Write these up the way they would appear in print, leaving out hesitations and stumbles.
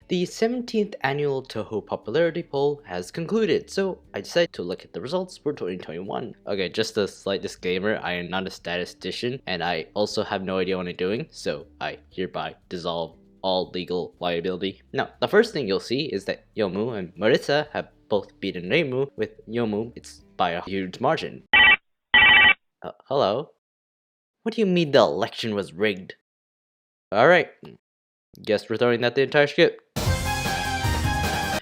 The 17th annual Touhou Popularity Poll has concluded, so I decided to look at the results for 2021. Okay, just a slight disclaimer, I am not a statistician, and I also have no idea what I'm doing, so I hereby dissolve all legal liability. Now, the first thing you'll see is that Yomu and Marissa have both beaten Reimu, with Yomu it's by a huge margin. Hello? What do you mean the election was rigged? Alright, guess we're throwing out the entire script.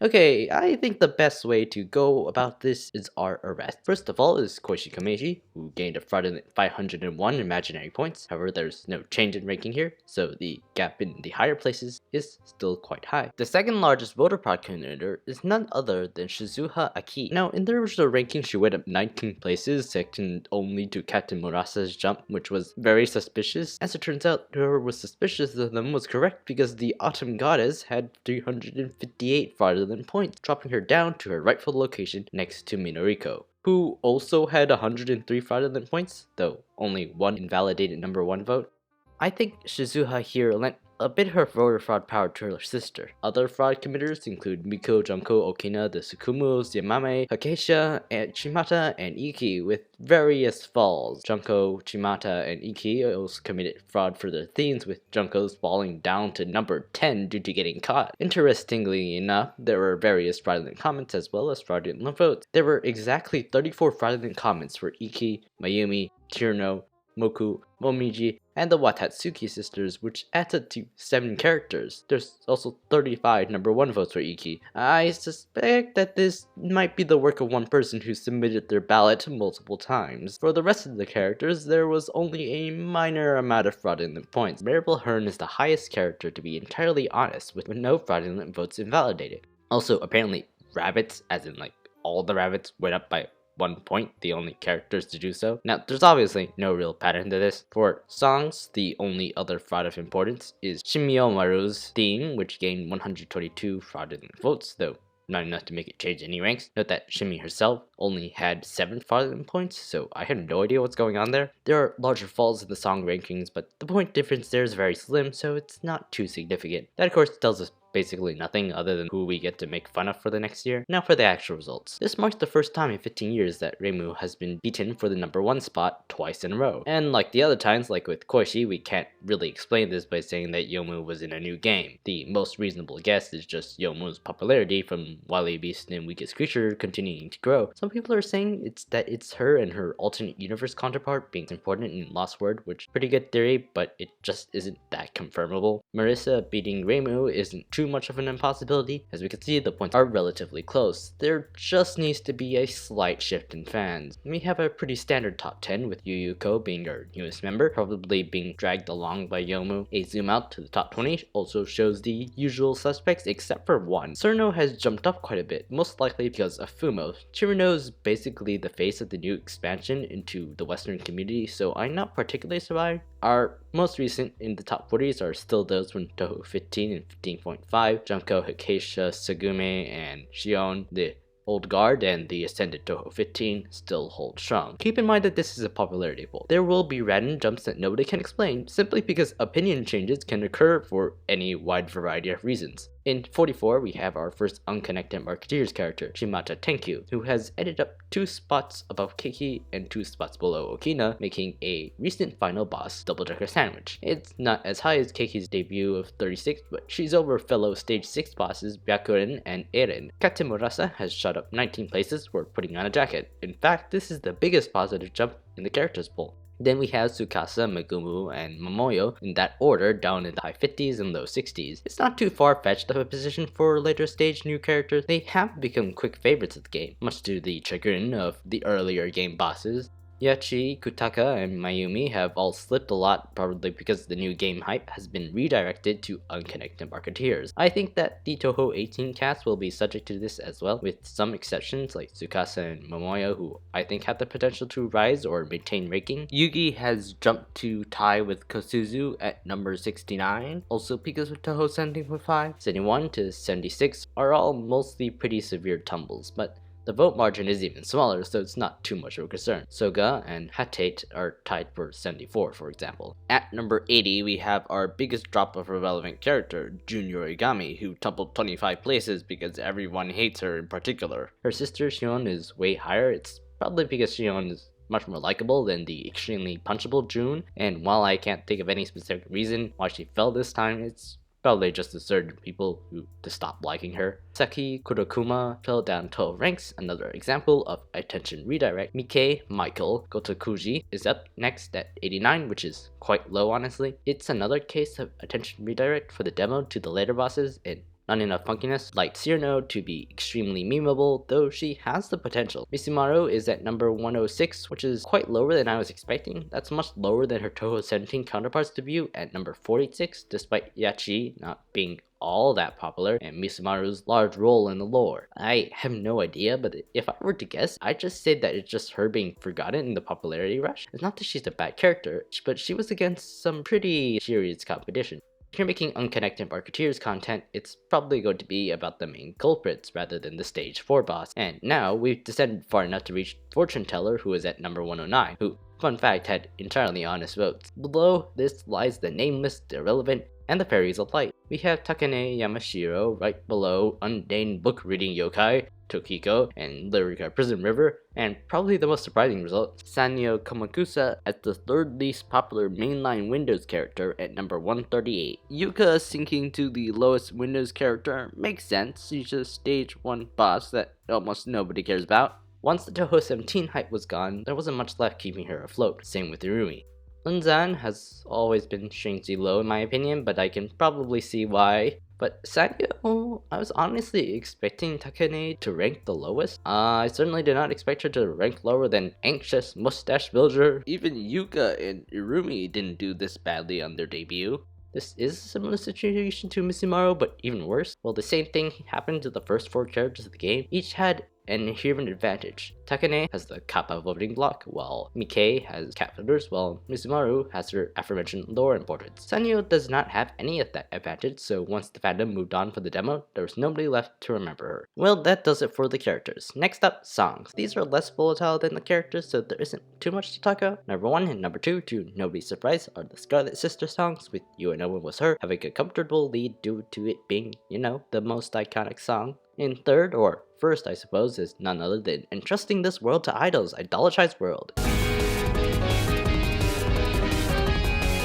Okay, I think the best way to go about this is our arrest. First of all is Koichi Komeiji, who gained a fraudulent 501 imaginary points. However, there's no change in ranking here, so the gap in the higher places is still quite high. The second largest voter fraud coordinator is none other than Shizuha Aki. Now, in the original ranking, she went up 19 places, second only to Captain Murasa's jump, which was very suspicious. As it turns out, whoever was suspicious of them was correct because the Autumn Goddess had 358 fraudulent points, dropping her down to her rightful location next to Minoriko, who also had 103 fraudulent points, though only one invalidated number 1 vote. I think Shizuha here lent a bit of her voter fraud power to her sister. Other fraud committers include Miko, Junko, Okina, the Tsukumos, Yamame, Hakeisha, and Chimata, and Iki, with various falls. Junko, Chimata, and Iki also committed fraud for their themes, with Junko's falling down to number 10 due to getting caught. Interestingly enough, there were various fraudulent comments as well as fraudulent votes. There were exactly 34 fraudulent comments for Iki, Mayumi, Chirno, Moku, Momiji, and the Watatsuki sisters, which adds up to 7 characters. There's also 35 number 1 votes for Iki. I suspect that this might be the work of one person who submitted their ballot multiple times. For the rest of the characters, there was only a minor amount of fraudulent points. Maribel Hearn is the highest character to be entirely honest, with no fraudulent votes invalidated. Also, apparently, rabbits, as in like all the rabbits, went up by 1 point, the only characters to do so. Now, there's obviously no real pattern to this. For songs, the only other fraud of importance is Shimiomaru's theme, which gained 122 fraudulent votes, though not enough to make it change any ranks. Note that Shimi herself only had 7 fraudulent points, so I had no idea what's going on there. There are larger falls in the song rankings, but the point difference there is very slim, so it's not too significant. That of course tells us basically nothing other than who we get to make fun of for the next year. Now for the actual results. This marks the first time in 15 years that Reimu has been beaten for the number 1 spot twice in a row. And like the other times, like with Koichi, we can't really explain this by saying that Yomu was in a new game. The most reasonable guess is just Yomu's popularity from Wily Beast and Weakest Creature continuing to grow. Some people are saying it's her and her alternate universe counterpart being important in Lost Word, which is a pretty good theory, but it just isn't that confirmable. Marissa beating Reimu isn't too much of an impossibility. As we can see, the points are relatively close. There just needs to be a slight shift in fans. We have a pretty standard top 10, with Yuka being our newest member, probably being dragged along by Yomu. A zoom out to the top 20 also shows the usual suspects except for one. Surno has jumped up quite a bit, most likely because of Fumo. Chirino's basically the face of the new expansion into the Western community, so I'm not particularly surprised. Our most recent in the top 40s are still those from Touhou 15 and 15.5, Junko, Hakeisha, Sagume, and Shion. The Old Guard and the Ascended Touhou 15 still hold strong. Keep in mind that this is a popularity poll. There will be random jumps that nobody can explain, simply because opinion changes can occur for any wide variety of reasons. In 44, we have our first unconnected Marketeers character, Shimata Tenkyu, who has ended up 2 spots above Keiki and 2 spots below Okina, making a recent final boss double-decker sandwich. It's not as high as Keiki's debut of 36, but she's over fellow stage 6 bosses Byakuren and Eren. Captain Murasa has shot up 19 places for putting on a jacket. In fact, this is the biggest positive jump in the characters poll. Then we have Tsukasa, Megumu, and Momoyo in that order, down in the high 50s and low 60s. It's not too far-fetched of a position for later stage new characters. They have become quick favorites of the game, much to the chagrin of the earlier game bosses. Yachi, Kutaka, and Mayumi have all slipped a lot, probably because the new game hype has been redirected to unconnected marketeers. I think that the Touhou 18 cast will be subject to this as well, with some exceptions like Tsukasa and Momoyo, who I think have the potential to rise or maintain ranking. Yugi has jumped to tie with Kosuzu at number 69, also because of Touhou 17.5. 71 to 76 are all mostly pretty severe tumbles, but The vote margin is even smaller, so it's not too much of a concern. Soga and Hatate are tied for 74, for example. At number 80, we have our biggest drop of a relevant character, Junior Origami, who tumbled 25 places because everyone hates her in particular. Her sister Shion is way higher. It's probably because Shion is much more likable than the extremely punchable June, and while I can't think of any specific reason why she fell this time, it's probably just certain people who to stop liking her. Saki Kurokuma fell down 12 ranks, another example of attention redirect. Mike Michael Gotokuji is up next at 89, which is quite low honestly. It's another case of attention redirect for the demo to the later bosses, and not enough funkiness like Cyrano to be extremely memeable, though she has the potential. Misumaro is at number 106, which is quite lower than I was expecting. That's much lower than her Touhou 17 counterparts debut at number 46, despite Yachi not being all that popular and Misumaru's large role in the lore. I have no idea, but if I were to guess, I'd just say that it's just her being forgotten in the popularity rush. It's not that she's a bad character, but she was against some pretty serious competition. If you're making unconnected marketeers content, it's probably going to be about the main culprits rather than the stage 4 boss. And now we've descended far enough to reach Fortune Teller, who is at number 109, who, fun fact, had entirely honest votes. Below this lies the nameless, irrelevant, and the fairies of light. We have Takane Yamashiro right below Undained Book Reading Yokai, Tokiko, and Lyrica Prison River, and probably the most surprising result, Sanyo Komakusa as the third least popular mainline Windows character at number 138. Yuka sinking to the lowest Windows character makes sense. She's a stage 1 boss that almost nobody cares about. Once the Touhou 17 hype was gone, there wasn't much left keeping her afloat, same with Irumi. Unzan has always been strangely low in my opinion, but I can probably see why. But Sanyo, I was honestly expecting Takane to rank the lowest. I certainly did not expect her to rank lower than Anxious Mustache Villager. Even Yuka and Irumi didn't do this badly on their debut. This is a similar situation to Misumaro, but even worse. Well, the same thing happened to the first 4 characters of the game. Each had an inherent advantage. Takane has the kappa voting block, while Mike has cat footers, while Misumaro has her aforementioned lore importance. Sanyo does not have any of that advantage, so once the fandom moved on for the demo, there was nobody left to remember her. Well, that does it for the characters. Next up, songs. These are less volatile than the characters, so there isn't too much to talk about. Number 1 and number 2, to nobody's surprise, are the Scarlet sister songs, with You and No One Was Her having a comfortable lead due to it being, the most iconic song. In third, or first I suppose, is none other than Entrusting This World to Idols, Idolized World.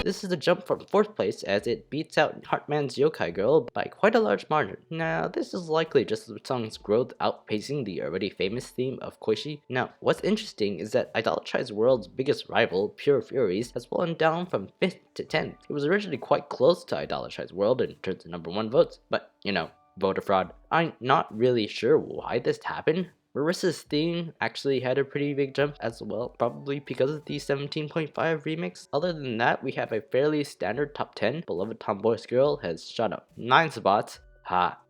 This is a jump from 4th place as it beats out Heartman's Yokai Girl by quite a large margin. Now, this is likely just the song's growth outpacing the already famous theme of Koishi. Now, what's interesting is that Idolized World's biggest rival, Pure Furies, has fallen down from 5th to 10th. It was originally quite close to Idolized World in terms of number 1 votes, but, voter fraud. I'm not really sure why this happened. Marissa's theme actually had a pretty big jump as well, probably because of the 17.5 remix. Other than that, we have a fairly standard top 10. Beloved Tomboy's Girl has shot up 9 spots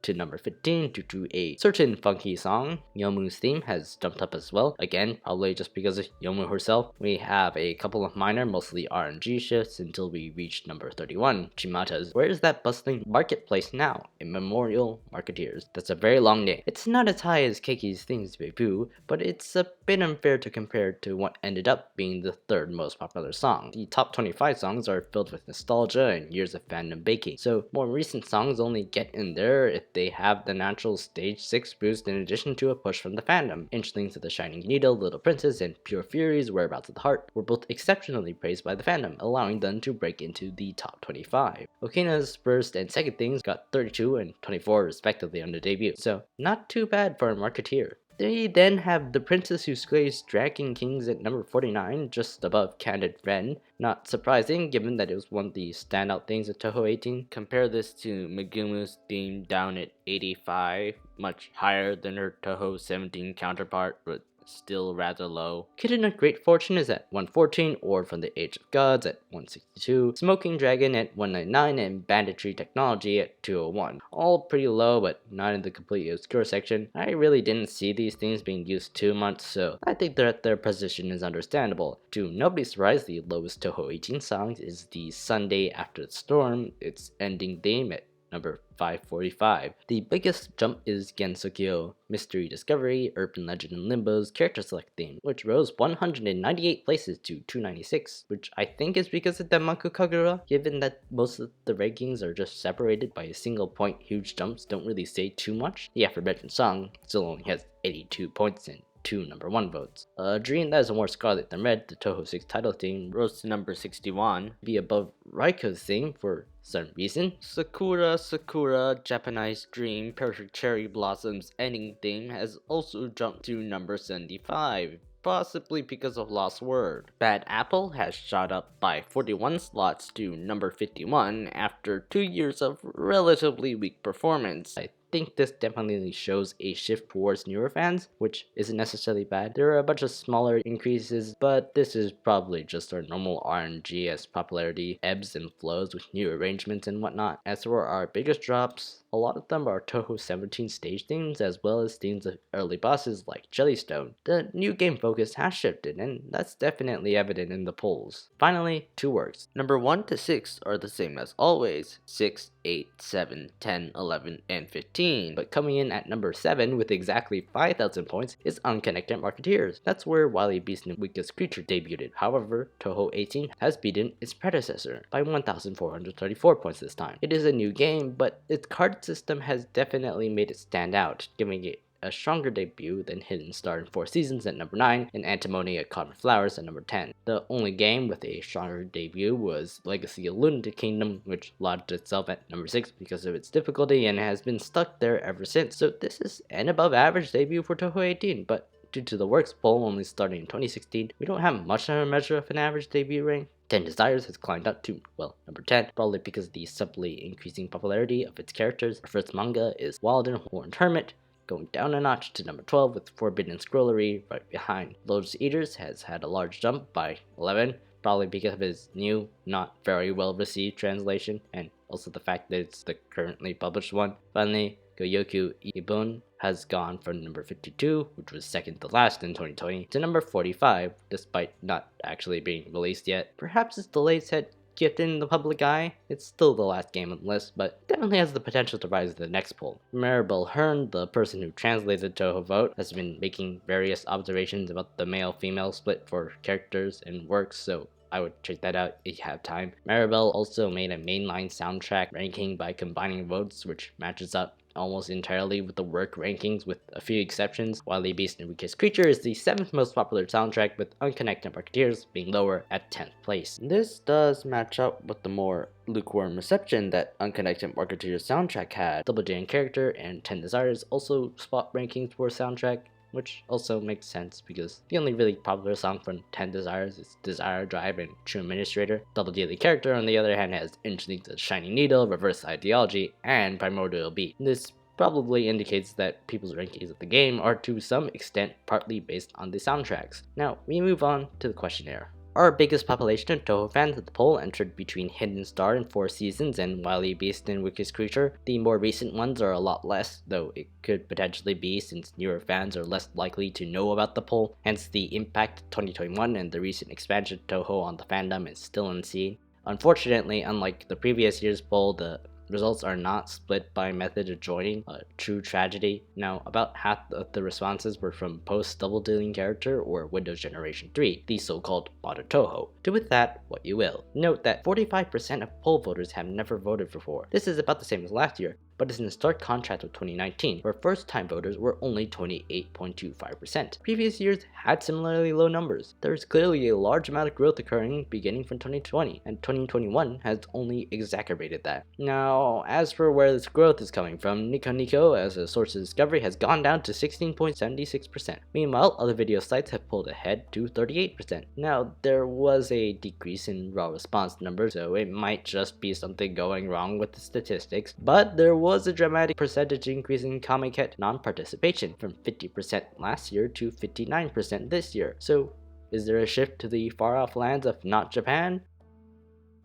to number 15 due to a certain funky song. Yomu's theme has jumped up as well, again probably just because of Yomu herself. We have a couple of minor, mostly RNG shifts until we reach number 31, Chimata's Where Is That Bustling Marketplace Now? Immemorial Marketeers. That's a very long name. It's not as high as Keiki's theme's debut, but it's a bit unfair to compare to what ended up being the 3rd most popular song. The top 25 songs are filled with nostalgia and years of fandom baking, so more recent songs only get in there if they have the natural stage 6 boost in addition to a push from the fandom. Inchlings of the Shining Needle, Little Princess, and Pure Fury's Whereabouts of the Heart were both exceptionally praised by the fandom, allowing them to break into the top 25. Okina's first and second things got 32 and 24 respectively on the debut, so not too bad for a marketeer. They then have The Princess Who Slays Dragon Kings at number 49, just above Candid Friend. Not surprising, given that it was one of the standout things at Touhou 18. Compare this to Megumu's theme down at 85, much higher than her Touhou 17 counterpart, but still rather low. Kitten of Great Fortune is at 114, Orb from the Age of Gods at 162, Smoking Dragon at 199, and Banditry Technology at 201. All pretty low, but not in the completely obscure section. I really didn't see these things being used too much, so I think that their position is understandable. To nobody's surprise, the lowest Touhou 18 songs is the Sunday After the Storm, its ending theme at number 545. The biggest jump is Gensokyo, Mystery Discovery, Urban Legend and Limbo's Character Select theme, which rose 198 places to 296, which I think is because of Denmaku Kagura, given that most of the rankings are just separated by a single point. Huge jumps don't really say too much. The aforementioned song still only has 82 points and 2 number 1 votes. A dream that is more Scarlet than Red, the Touhou 6 title theme, rose to number 61, be above Raiko's theme for some reason. Sakura Sakura Japanese Dream Perfect Cherry Blossoms ending theme has also jumped to number 75. Possibly because of Lost Word. Bad Apple has shot up by 41 slots to number 51 after 2 years of relatively weak performance. I think this definitely shows a shift towards newer fans, which isn't necessarily bad. There are a bunch of smaller increases, but this is probably just our normal RNG as popularity ebbs and flows with new arrangements and whatnot. As for our biggest drops, a lot of them are Touhou 17 stage themes as well as themes of early bosses like Jellystone. The new game focus has shifted, and that's definitely evident in the polls. Finally, 2 works. Number 1 to 6 are the same as always, 6, 8, 7, 10, 11, and 15. But coming in at number 7 with exactly 5,000 points is Unconnected Marketeers. That's where Wily Beast and Weakest Creature debuted. However, Touhou 18 has beaten its predecessor by 1,434 points this time. It is a new game, but its card system has definitely made it stand out, giving it a stronger debut than Hidden Star in 4 Seasons at number 9 and Antimony at Cotton Flowers at number 10. The only game with a stronger debut was Legacy of Lunatic Kingdom, which lodged itself at number 6 because of its difficulty and has been stuck there ever since. So this is an above average debut for Touhou 18, but due to the Works poll only starting in 2016, we don't have much of a measure of an average debut rank. 10 Desires has climbed up to, well, number 10, probably because of the subtly increasing popularity of its characters. Our first manga is Wild and Horned Hermit, going down a notch to number 12 with Forbidden Scrollery right behind. Lotus Eaters has had a large jump by 11, probably because of his new, not very well received translation, and also the fact that it's the currently published one. Finally, Goyoku Ibun has gone from number 52, which was second to last in 2020, to number 45, despite not actually being released yet. Perhaps its delays had get in the public eye. It's still the last game on the list, but definitely has the potential to rise to the next poll. Maribel Hearn, the person who translated Touhou Vote, has been making various observations about the male-female split for characters and works, so I would check that out if you have time. Maribel also made a mainline soundtrack ranking by combining votes, which matches up almost entirely with the work rankings with a few exceptions. Wily Beast and Weakest Creature is the 7th most popular soundtrack, with Unconnected Marketeers being lower at 10th place. This does match up with the more lukewarm reception that Unconnected Marketeers soundtrack had. Double J in Character and 10 Desires also spot rankings for soundtrack, which also makes sense because the only really popular song from 10 Desires is Desire Drive and True Administrator. Double Daily Character, on the other hand, has Instinct of Shining Needle, Reverse Ideology, and Primordial Beat. This probably indicates that people's rankings of the game are to some extent partly based on the soundtracks. Now, we move on to the questionnaire. Our biggest population of Touhou fans at the poll entered between Hidden Star in 4 Seasons and Wily Beast and Weakest Creature. The more recent ones are a lot less, though it could potentially be since newer fans are less likely to know about the poll, hence the impact of 2021 and the recent expansion of Touhou on the fandom is still unseen. Unfortunately, unlike the previous year's poll, the results are not split by method of joining, a true tragedy. Now, about half of the responses were from post-Double Dealing Character or Windows Generation 3, the so-called Bada Touhou. Do with that what you will. Note that 45% of poll voters have never voted before. This is about the same as last year, but is in stark contrast with 2019, where first-time voters were only 28.25%. Previous years had similarly low numbers. There is clearly a large amount of growth occurring beginning from 2020, and 2021 has only exacerbated that. Now, as for where this growth is coming from, Nico Nico as a source of discovery has gone down to 16.76%. Meanwhile, other video sites have pulled ahead to 38%. Now, there was a decrease in raw response numbers, so it might just be something going wrong with the statistics, but there was a dramatic percentage increase in Comiket non-participation from 50% last year to 59% this year. So, is there a shift to the far-off lands of not Japan?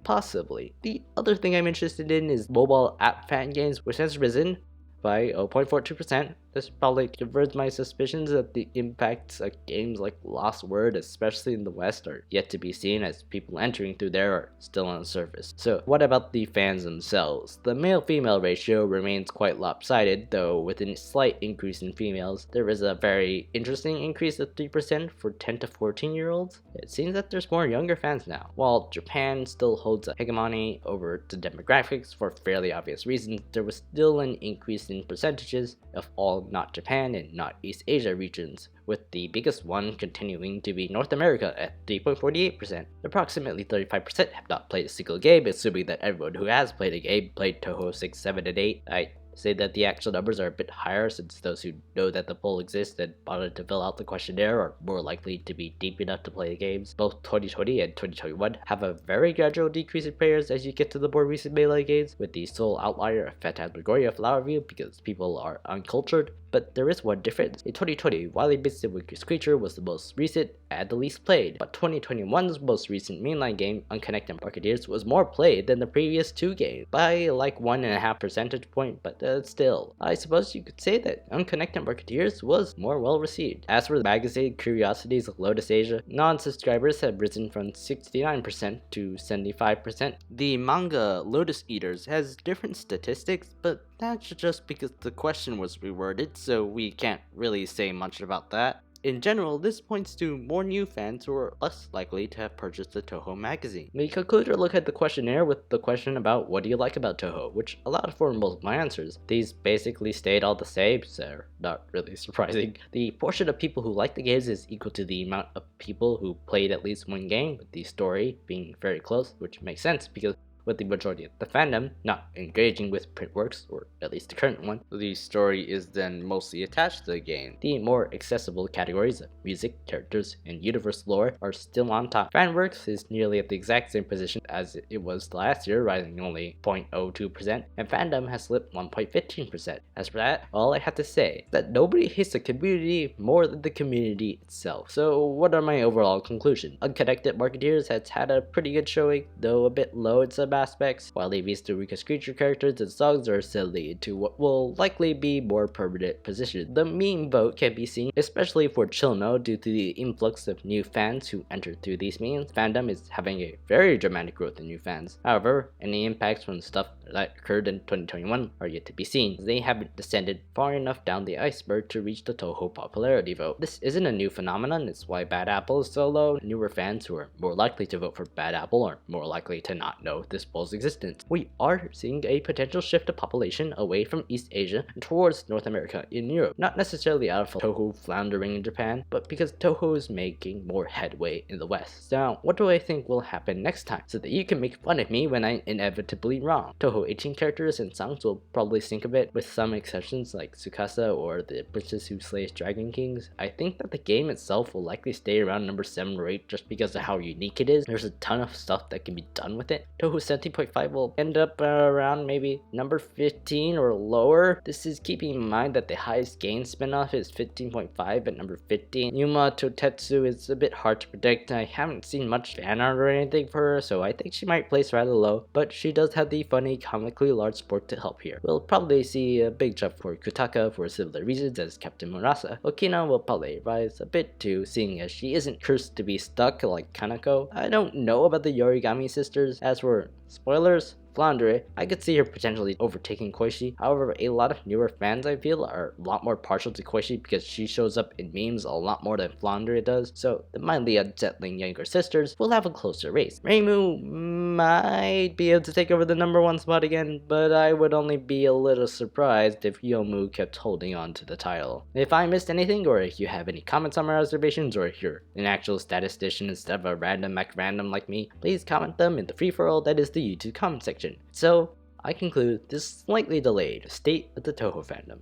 Possibly. The other thing I'm interested in is mobile app fan games, which has risen by 0.42%, This probably confirms my suspicions that the impacts of games like Lost Word, especially in the West, are yet to be seen, as people entering through there are still on the surface. So what about the fans themselves? The male-female ratio remains quite lopsided, though with a slight increase in females. There is a very interesting increase of 3% for 10 to 14-year-olds. It seems that there's more younger fans now. While Japan still holds a hegemony over the demographics for fairly obvious reasons, there was still an increase in percentages of all not Japan and not East Asia regions, with the biggest one continuing to be North America at 3.48%. Approximately 35% have not played a single game, assuming that everyone who has played a game played Touhou 6, 7, and 8. I say that the actual numbers are a bit higher, since those who know that the poll exists and bothered to fill out the questionnaire are more likely to be deep enough to play the games. Both 2020 and 2021 have a very gradual decrease in players as you get to the more recent melee games, with the sole outlier of Phantasmagoria Flower View because people are uncultured. But there is one difference. In 2020, Wily Bits the Weakest Creature was the most recent and the least played, but 2021's most recent mainline game, Unconnected Marketeers, was more played than the previous two games, by like 1.5 percentage point, but still. I suppose you could say that Unconnected Marketeers was more well received. As for the magazine Curiosities of Lotus Asia, non-subscribers have risen from 69% to 75%. The manga Lotus Eaters has different statistics, but that's just because the question was reworded, so we can't really say much about that. In general, this points to more new fans who are less likely to have purchased the Touhou magazine. We conclude our look at the questionnaire with the question about what do you like about Touhou, which allowed for most of my answers. These basically stayed all the same, so not really surprising. The portion of people who like the games is equal to the amount of people who played at least one game, with the story being very close, which makes sense because with the majority of the fandom not engaging with print works, or at least the current one, the story is then mostly attached to the game. The more accessible categories of music, characters, and universe lore are still on top. Fan works is nearly at the exact same position as it was last year, rising only 0.02%, and fandom has slipped 1.15%. As for that, all I have to say is that nobody hates the community more than the community itself. So what are my overall conclusions? Unconnected Marketeers has had a pretty good showing, though a bit low in some aspects, while the Vista Rika's creature characters and songs are settling into what will likely be more permanent positions. The meme vote can be seen, especially for Chillno, due to the influx of new fans who entered through these memes. Fandom is having a very dramatic growth in new fans. However, any impacts from the stuff that occurred in 2021 are yet to be seen, as they haven't descended far enough down the iceberg to reach the Touhou popularity vote. This isn't a new phenomenon, it's why Bad Apple is so low. Newer fans who are more likely to vote for Bad Apple are more likely to not know this poll's existence. We are seeing a potential shift of population away from East Asia and towards North America in Europe, not necessarily out of Touhou floundering in Japan, but because Touhou is making more headway in the West. Now, what do I think will happen next time, so that you can make fun of me when I'm inevitably wrong? Touhou 18 characters and songs will probably sink a bit, with some exceptions like Tsukasa or the Princess Who Slays Dragon Kings. I think that the game itself will likely stay around number 7 or 8 just because of how unique it is. There's a ton of stuff that can be done with it. Touhou 17.5 will end up around maybe number 15 or lower. This is keeping in mind that the highest gain spinoff is 15.5 at number 15. Yuma Totetsu is a bit hard to predict. I haven't seen much fan art or anything for her, so I think she might place rather low, but she does have the funny, comically large support to help here. We'll probably see a big jump for Kutaka for similar reasons as Captain Murasa. Okina will probably rise a bit too, seeing as she isn't cursed to be stuck like Kanako. I don't know about the Yorigami sisters. As for spoilers, Flandre, I could see her potentially overtaking Koishi. However, a lot of newer fans, I feel, are a lot more partial to Koishi because she shows up in memes a lot more than Flandre does, so the mildly unsettling younger sisters will have a closer race. Reimu might be able to take over the number 1 spot again, but I would only be a little surprised if Yomu kept holding on to the title. If I missed anything, or if you have any comments on my observations, or if you're an actual statistician instead of a random MacRandom like me, please comment them in the free-for-all that is the YouTube comment section. So, I conclude this slightly delayed state of the Touhou fandom.